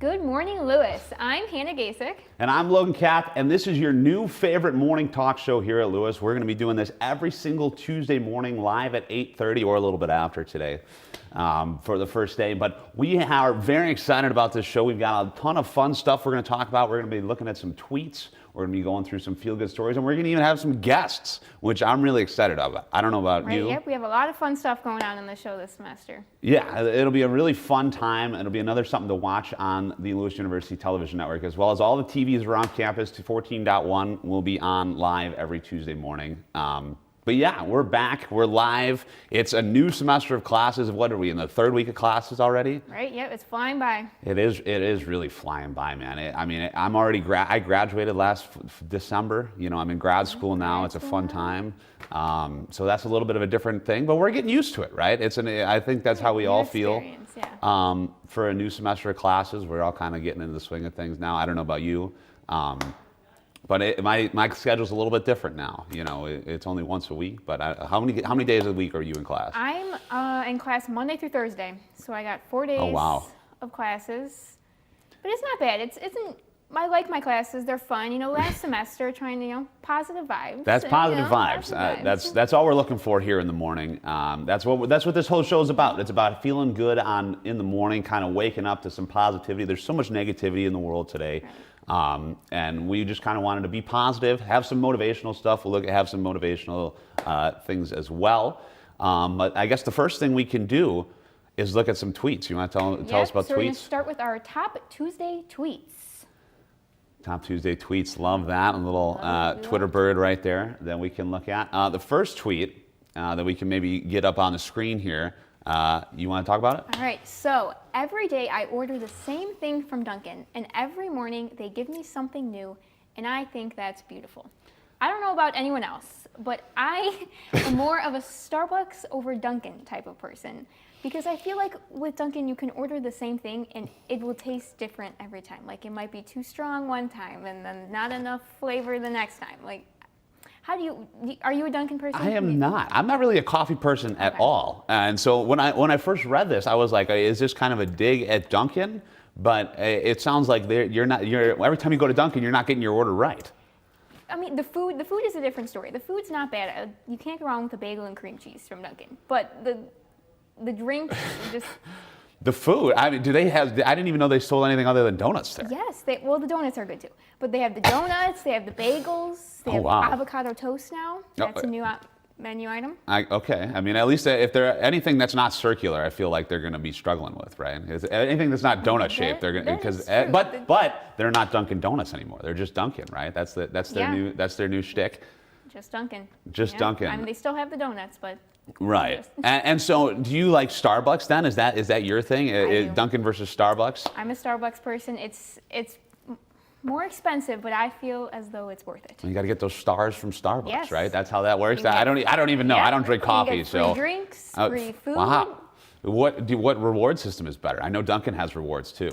Good morning, Lewis. I'm Hannah Gasick. And I'm Logan Kapp, and this is your new favorite morning talk show here at Lewis. We're going to be doing this every single Tuesday morning live at 8:30 or a little bit after today for the first day. But we are very excited about this show. We've got a ton of fun stuff we're going to talk about. We're going to be looking at some tweets. We're going to be going through some feel-good stories, and we're going to even have some guests, which I'm really excited about. I don't know about you. Yep, we have a lot of fun stuff going on in the show this semester. Yeah, it'll be a really fun time. It'll be another something to watch on the Lewis University Television Network, as well as all the TVs around campus. 14.1 will be on live every Tuesday morning. But yeah, we're back. We're live. It's a new semester of classes. What are we, in the third week of classes already? Right, yep, it's flying by. It is really flying by, man. I'm already, I graduated last December. You know, I'm in grad school now. It's a fun time. So that's a little bit of a different thing, but we're getting used to it, right? I think that's how we all feel. Yeah. For a new semester of classes, we're all kind of getting into the swing of things now. I don't know about you. But my schedule's a little bit different now. You know, it's only once a week. But how many days a week are you in class? I'm in class Monday through Thursday, so I got 4 days of classes. But it's not bad. I like my classes. They're fun. You know, last semester trying to, positive vibes. That's positive vibes. That's all we're looking for here in the morning. That's what this whole show is about. It's about feeling good in the morning, kind of waking up to some positivity. There's so much negativity in the world today. Right. And we just kind of wanted to be positive, have some motivational stuff. We'll have some motivational things as well. But I guess the first thing we can do is look at some tweets. You want to tell us about tweets? So we're going to start with our top Tuesday tweets. Top Tuesday tweets, love that. A little Twitter bird right there that we can look at. The first tweet that we can maybe get up on the screen here. You want to talk about it? All right, so every day I order the same thing from Dunkin', and every morning they give me something new, and I think that's beautiful. I don't know about anyone else, but I am more of a Starbucks over Dunkin' type of person, because I feel like with Dunkin' you can order the same thing and it will taste different every time. Like, it might be too strong one time and then not enough flavor the next time. Like, are you a Dunkin' person? I am not. I'm not really a coffee person at all. And so when I first read this, I was like, is this kind of a dig at Dunkin'? But it sounds like every time you go to Dunkin', you're not getting your order right. I mean, the food is a different story. The food's not bad. You can't go wrong with a bagel and cream cheese from Dunkin'. But the drinks just... The food, I mean, do they have, I didn't even know they sold anything other than donuts there. Yes, the donuts are good too. But they have the donuts, they have the bagels, they have avocado toast now. That's a new menu item. Okay, I mean, at least if they're anything that's not circular, I feel like they're going to be struggling with, right? Anything that's not donut shaped, they're going to, but they're not Dunkin' Donuts anymore. They're just Dunkin', right? That's their new shtick. Just Dunkin'. Just Dunkin'. I mean, they still have the donuts, but. Right. And so do you like Starbucks then? Is that your thing? Dunkin' versus Starbucks? I'm a Starbucks person. It's more expensive, but I feel as though it's worth it. You got to get those stars from Starbucks, right? That's how that works. I don't even know. Yeah. I don't drink coffee, you get free drinks, free food. Wow. What reward system is better? I know Dunkin' has rewards too.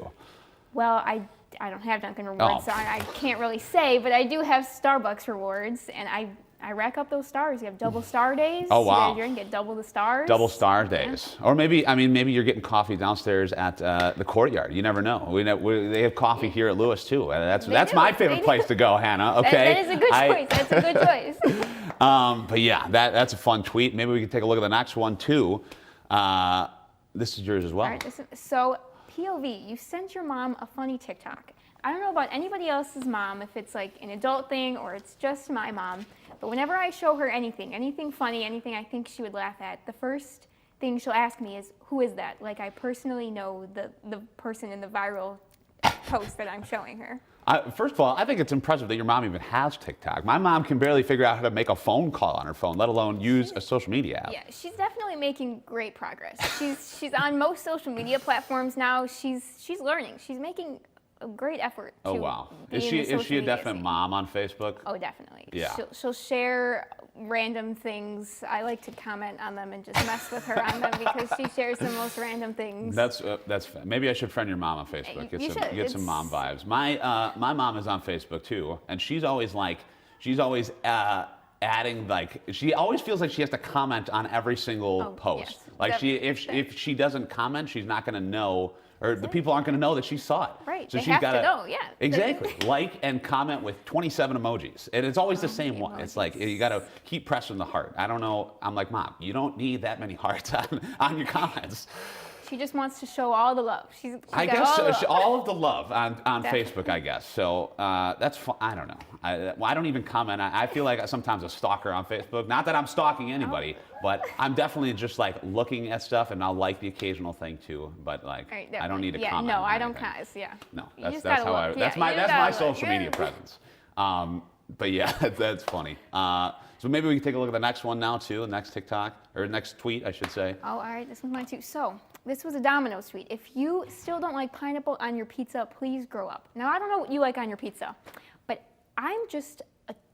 Well, I don't have Dunkin' rewards, so I can't really say, but I do have Starbucks rewards, and I rack up those stars. You have double star days. Oh, wow. You get a drink, get double the stars. Double star days. Yeah. Or maybe you're getting coffee downstairs at the Courtyard. You never know. They have coffee here at Lewis too. That's my favorite place to go, Hannah. Okay. That is a good choice. That's a good choice. But yeah, that's a fun tweet. Maybe we can take a look at the next one too. This is yours as well. All right, so POV, you sent your mom a funny TikTok. I don't know about anybody else's mom, if it's like an adult thing or it's just my mom, but whenever I show her anything funny, anything I think she would laugh at, the first thing she'll ask me is, who is that? Like, I personally know the person in the viral post that I'm showing her. First of all, I think it's impressive that your mom even has TikTok. My mom can barely figure out how to make a phone call on her phone, let alone use a social media app. Yeah, she's definitely making great progress. She's on most social media platforms now. She's learning. She's making a great effort. Oh, wow. Is she a definite mom on Facebook? Oh, definitely. Yeah. She'll share random things. I like to comment on them and just mess with her on them because she shares the most random things. That's maybe I should friend your mom on Facebook. Get some mom vibes. My mom is on Facebook too, and she's always adding, like, she always feels like she has to comment on every single post. Yes. Like if she doesn't comment, she's not going to know or the people aren't going to know that she saw it. Right. So They she's have got to know, yeah. Exactly. Like and comment with 27 emojis. And it's always the same one. It's like, you got to keep pressing the heart. I don't know. I'm like, Mom, you don't need that many hearts on your comments. She just wants to show all the love. I got guess all of the love on Definitely. Facebook, I guess. So that's fun. I don't know. I don't even comment. I feel like sometimes a stalker on Facebook. Not that I'm stalking anybody, but I'm definitely just like looking at stuff, and I'll like the occasional thing too. But like, Right, I don't need to yeah, comment. No, on I don't anything. comment. Yeah. No, You that's just that's gotta how I. look. That's Yeah, my you that's just my gotta look. social media presence. But yeah, that's funny. So maybe we can take a look at the next one now too, the next TikTok or next tweet, I should say. Oh, all right. This one's mine too. So this was a Domino's tweet. If you still don't like pineapple on your pizza, please grow up. Now I don't know what you like on your pizza, but I'm just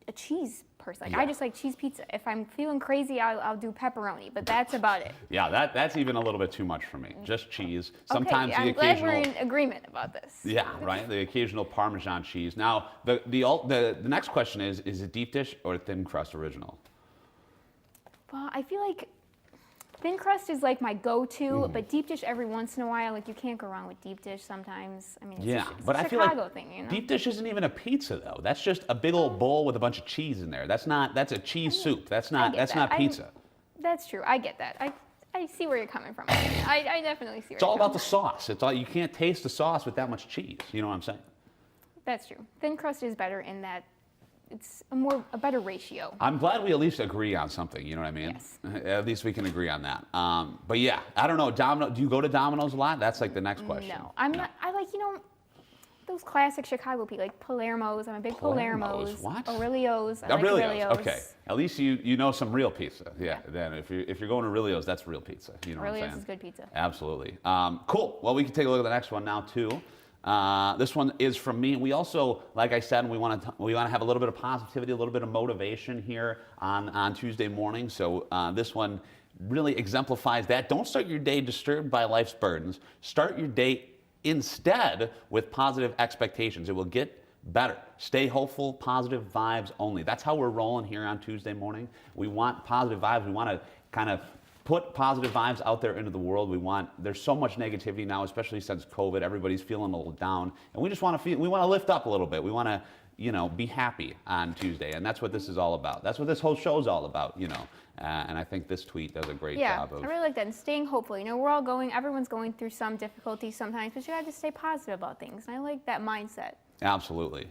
a cheese person. Like, I just like cheese pizza. If I'm feeling crazy, I'll do pepperoni, but that's about it. Yeah, that's even a little bit too much for me. Just cheese. Sometimes okay, the I'm glad occasional. we're in agreement about this. Yeah, right. The occasional Parmesan cheese. Now, the next question is it deep dish or thin crust original? Well, I feel like thin crust is like my go-to, but deep dish every once in a while. Like you can't go wrong with deep dish sometimes. I mean, it's Yeah, it's but a I feel Chicago like thing, you know. deep dish isn't even a pizza though. That's just a big old bowl with a bunch of cheese in there. That's a cheese soup. That's I not get that's that. not pizza. That's true. I get that. I see where you're coming from. I definitely see where It's all you're about the coming sauce. It's all you can't taste the sauce with that much cheese. You know what I'm saying? from. That's true. Thin crust is better in that it's a better ratio. I'm glad we at least agree on something. You know what I mean? Yes. At least we can agree on that. But yeah, I don't know. Do you go to Domino's a lot? That's like the next question. No, I'm not. I like those classic Chicago pizza, like Palermo's. I'm a big Palermo's. What? Aurelio's. I Oh, like Aurelio's. Aurelio's. Okay. At least you know some real pizza. Yeah. Then if you're going to Aurelio's, that's real pizza. You know what I'm Aurelio's saying? is good pizza. Absolutely. Cool. Well, we can take a look at the next one now too. This one is from me. We also, like I said, we want to have a little bit of positivity, a little bit of motivation here on Tuesday morning. So this one really exemplifies that. Don't start your day disturbed by life's burdens. Start your day instead with positive expectations. It will get better. Stay hopeful, positive vibes only. That's how we're rolling here on Tuesday morning. We want positive vibes. We want to kind of put positive vibes out there into the world. There's so much negativity now, especially since COVID. Everybody's feeling a little down, and we just want to lift up a little bit. We want to, be happy on Tuesday, and that's what this is all about. That's what this whole show is all about, and I think this tweet does a great job of. I really like that. And staying hopeful. Everyone's going through some difficulties sometimes, but you gotta just stay positive about things. And I like that mindset. Absolutely.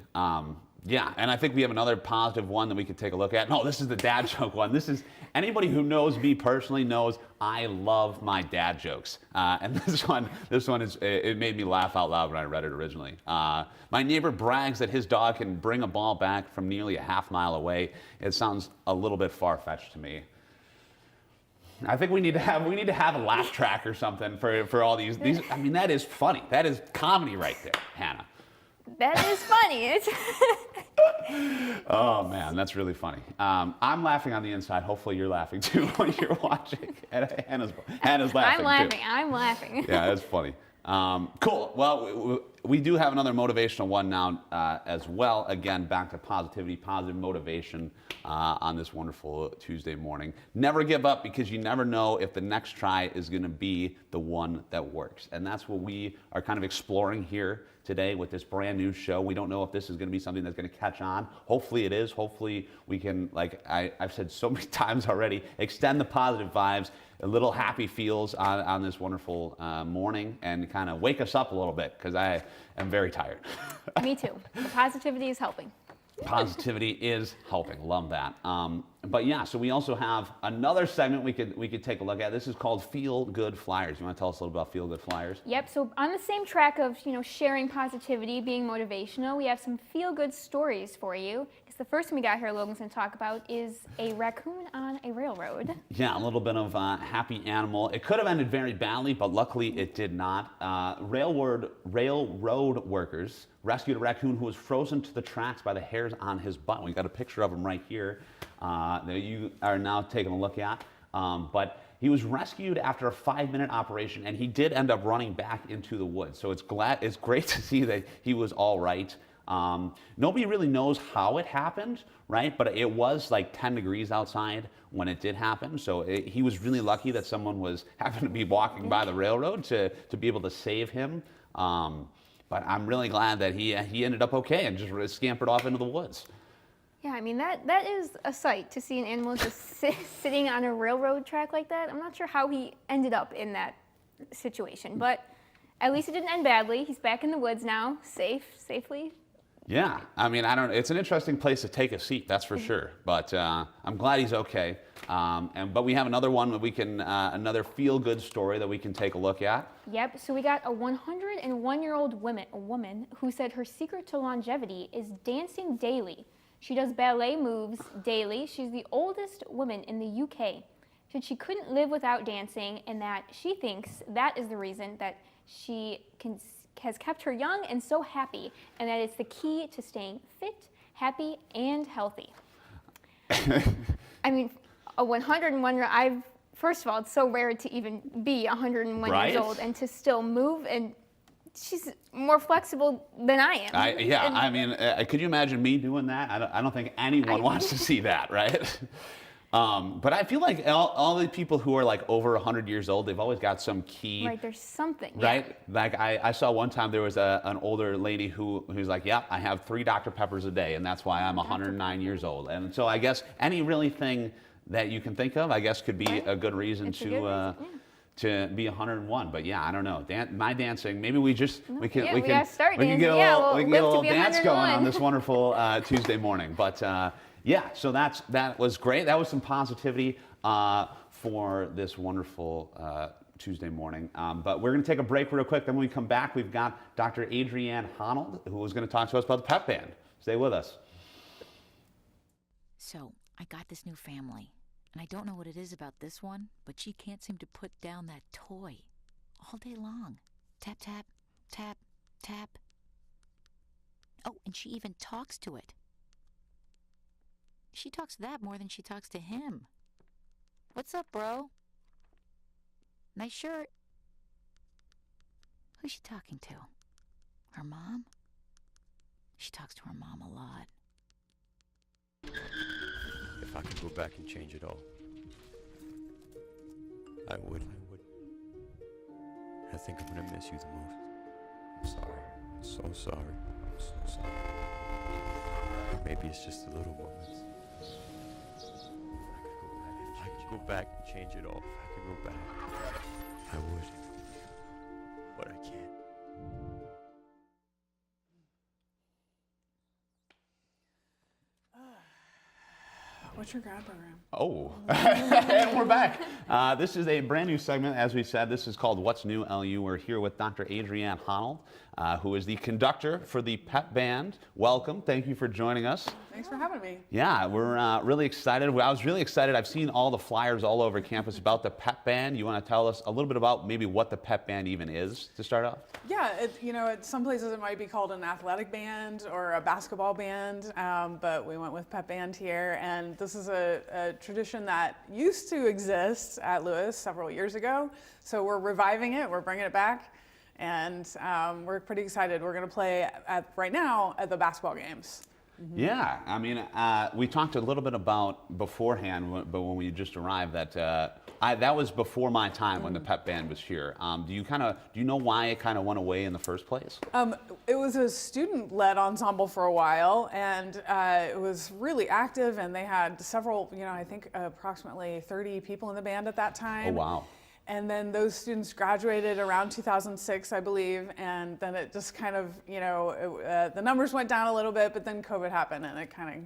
Yeah, and I think we have another positive one that we could take a look at. No, this is the dad joke one. This is anybody who knows me personally knows I love my dad jokes. And this one it made me laugh out loud when I read it originally. My neighbor brags that his dog can bring a ball back from nearly a half mile away. It sounds a little bit far-fetched to me. I think we need to have a laugh track or something for all these. I mean, that is funny. That is comedy right there, Hannah. That is funny. Oh man, that's really funny. I'm laughing on the inside. Hopefully you're laughing too when you're watching. Hannah's laughing I'm laughing. Yeah, that's funny. Cool. Well, we do have another motivational one now as well. Again, back to positivity, positive motivation on this wonderful Tuesday morning. Never give up, because you never know if the next try is going to be the one that works. And that's what we are kind of exploring here today with this brand new show. We don't know if this is going to be something that's going to catch on. Hopefully it is. Hopefully we can, like I've said so many times already, extend the positive vibes, a little happy feels on this wonderful morning, and kind of wake us up a little bit, because I am very tired. Me too. The positivity is helping. Positivity is helping. Love that. But yeah, so we also have another segment we could take a look at. This is called Feel Good Flyers. You want to tell us a little about Feel Good Flyers? Yep. So on the same track of sharing positivity, being motivational, we have some feel good stories for you. Because the first one we got here, Logan's going to talk about, is a raccoon on a railroad. Yeah, a little bit of happy animal. It could have ended very badly, but luckily it did not. Railroad workers rescued a raccoon who was frozen to the tracks by the hairs on his butt. We got a picture of him right here that you are now taking a look at. But he was rescued after a 5-minute operation, and he did end up running back into the woods. So it's great to see that he was all right. Nobody really knows how it happened, right? But it was like 10 degrees outside when it did happen. So he was really lucky that someone happened to be walking by the railroad to be able to save him. But I'm really glad that he ended up okay and just scampered off into the woods. Yeah, I mean, that is a sight to see an animal just sitting on a railroad track like that. I'm not sure how he ended up in that situation, but at least it didn't end badly. He's back in the woods now, safely. Yeah, I mean, it's an interesting place to take a seat, that's for sure. But I'm glad he's okay. But we have another one that we can, another feel-good story that we can take a look at. Yep, so we got a 101-year-old woman who said her secret to longevity is dancing daily. She does ballet moves daily. She's the oldest woman in the UK. She couldn't live without dancing, and that she thinks that is the reason that she has kept her young and so happy, and that it's the key to staying fit, happy, and healthy. I mean, a 101 first of all, it's so rare to even be 101 Right? years old and to still move, and she's more flexible than I am. I mean, could you imagine me doing that? I don't think anyone wants to see that, right? But I feel like all the people who are like over 100 years old, they've always got some key. Right, there's something. Right? Yeah. Like I saw one time there was an older lady who's like, yeah, I have 3 Dr. Peppers a day, and that's why I'm 109 years old. And so I guess any really thing that you can think of, I guess, could be a good reason to be 101. But yeah, I don't know. My dancing, maybe we can get a little dance going on this wonderful Tuesday morning. But yeah, so that was great. That was some positivity for this wonderful Tuesday morning. But we're going to take a break real quick. Then when we come back, we've got Dr. Adrienne Honnold, who is going to talk to us about the pep band. Stay with us. So, I got this new family, and I don't know what it is about this one, but she can't seem to put down that toy all day long. Tap, tap, tap, tap. Oh, and she even talks to it. She talks to that more than she talks to him. What's up, bro? Nice shirt. Who's she talking to? Her mom? She talks to her mom a lot. If I could go back and change it all, I would. I think I'm gonna miss you the most. I'm sorry. I'm so sorry. I'm so sorry. Maybe it's just the little moments. If I could go back and change it all, if I could go back, I would. But I can't. What's your grad program? Oh, and we're back. This is a brand new segment, as we said. This is called What's New LU. We're here with Dr. Adrienne Honnold, who is the conductor for the pep band. Welcome. Thank you for joining us. Thanks for having me. Yeah, we're really excited. I was really excited. I've seen all the flyers all over campus about the pep band. You want to tell us a little bit about maybe what the pep band even is to start off? Yeah, at some places it might be called an athletic band or a basketball band, but we went with pep band here. And this is a tradition that used to exist at Lewis several years ago. So we're reviving it, we're bringing it back. And we're pretty excited. We're going to play right now at the basketball games. Mm-hmm. Yeah, I mean, we talked a little bit about beforehand, but when we just arrived, that that was before my time when the pep band was here. Do you know why it kind of went away in the first place? It was a student-led ensemble for a while, and it was really active. And they had several, I think approximately 30 people in the band at that time. Oh wow. And then those students graduated around 2006, I believe, and then it just kind of, the numbers went down a little bit, but then COVID happened, and it kind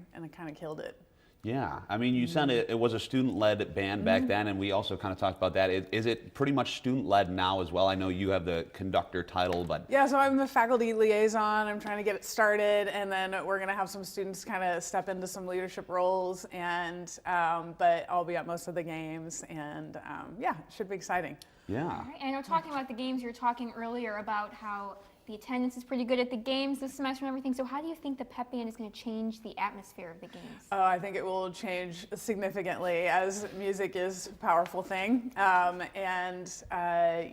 of killed it. Yeah, I mean, you said it was a student-led band back then, and we also kind of talked about that. Is it pretty much student-led now as well? I know you have the conductor title, but... Yeah, so I'm the faculty liaison. I'm trying to get it started, and then we're going to have some students kind of step into some leadership roles, and but I'll be at most of the games, and yeah, it should be exciting. Yeah. All right, and talking about the games, you were talking earlier about how the attendance is pretty good at the games this semester and everything. So how do you think the pep band is going to change the atmosphere of the games? Oh, I think it will change significantly, as music is a powerful thing. You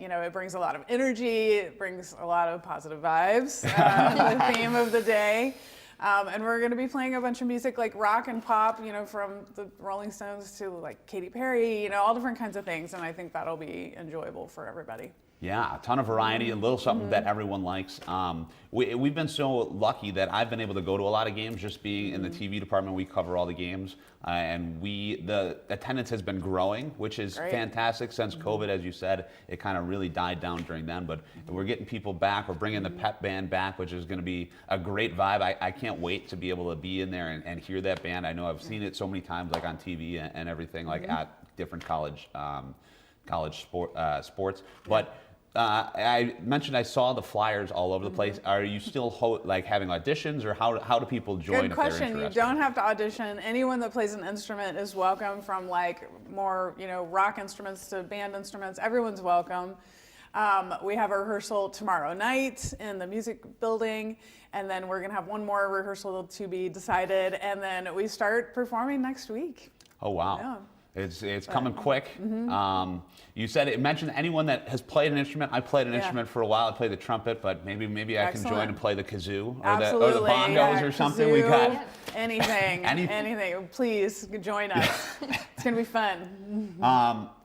know, it brings a lot of energy, it brings a lot of positive vibes, the theme of the day. And we're going to be playing a bunch of music like rock and pop, you know, from the Rolling Stones to like Katy Perry, you know, all different kinds of things. And I think that'll be enjoyable for everybody. Yeah, a ton of variety, a little something that everyone likes. We've been so lucky that I've been able to go to a lot of games. Just being in the TV department, we cover all the games, and the attendance has been growing, which is fantastic since COVID. As you said, it kind of really died down during then, but we're getting people back. We're bringing the pep band back, which is going to be a great vibe. I can't wait to be able to be in there and hear that band. I know I've seen it so many times, like on TV and everything, like at different college sports, but. I mentioned I saw the flyers all over the place. Are you still like having auditions, or how do people join? Good question. You don't have to audition. Anyone that plays an instrument is welcome, from like more, you know, rock instruments to band instruments. Everyone's welcome. We have a rehearsal tomorrow night in the music building, and then we're gonna have one more rehearsal to be decided, and then we start performing next week. Oh wow. Yeah. It's coming quick. You said it mentioned anyone that has played an instrument. I played an instrument for a while. I played the trumpet, but maybe I can join and play the kazoo or the bongos or something. Kazoo, We got anything, anything. Please join us. It's gonna be fun.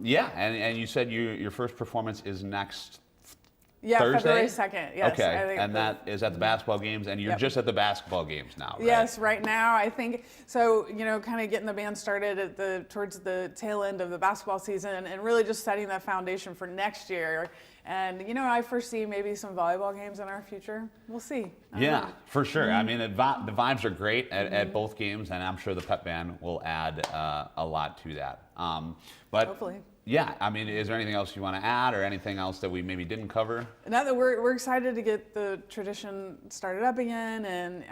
Yeah, and you said your first performance is next. Yeah, Thursday? February 2nd. Yes. Okay, I think and that is at the basketball games, and you're just at the basketball games now, right? Yes, right now I think so. You know, kind of getting the band started towards the tail end of the basketball season, and really just setting that foundation for next year. And you know, I foresee maybe some volleyball games in our future. We'll see. Yeah, for sure. I mean, the vibes are great at both games, and I'm sure the pep band will add a lot to that. But hopefully. Yeah, I mean, is there anything else you want to add, or anything else that we maybe didn't cover? Now that we're excited to get the tradition started up again, and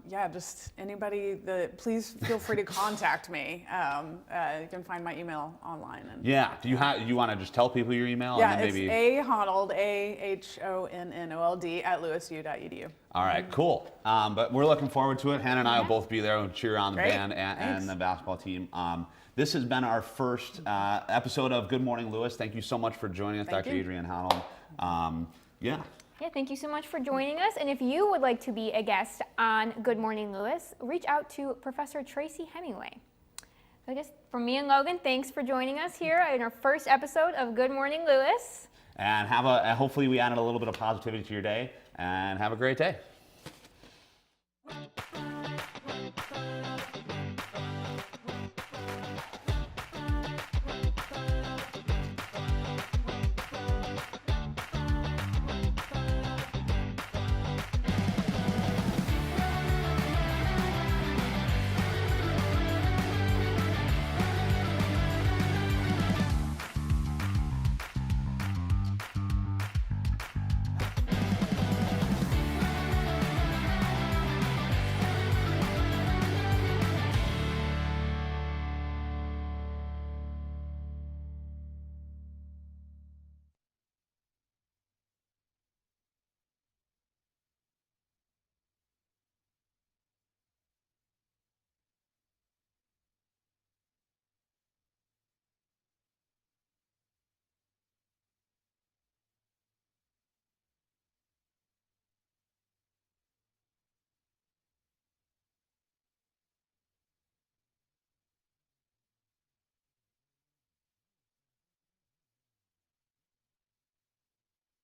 yeah, just anybody that, please feel free to contact me. You can find my email online. And, yeah, you want to just tell people your email? Yeah, and then maybe... it's Ahonnold, AHONNOLD @LewisU.edu. All right, cool. But we're looking forward to it. Hannah and I will both be there and cheer on the Great. band and the basketball team. This has been our first episode of Good Morning Lewis. Thank you so much for joining us, Dr. Adrienne Honnold. Yeah. Yeah, thank you so much for joining us. And if you would like to be a guest on Good Morning Lewis, reach out to Professor Tracy Hemingway. So I guess from me and Logan, thanks for joining us here in our first episode of Good Morning Lewis. And hopefully we added a little bit of positivity to your day, and have a great day.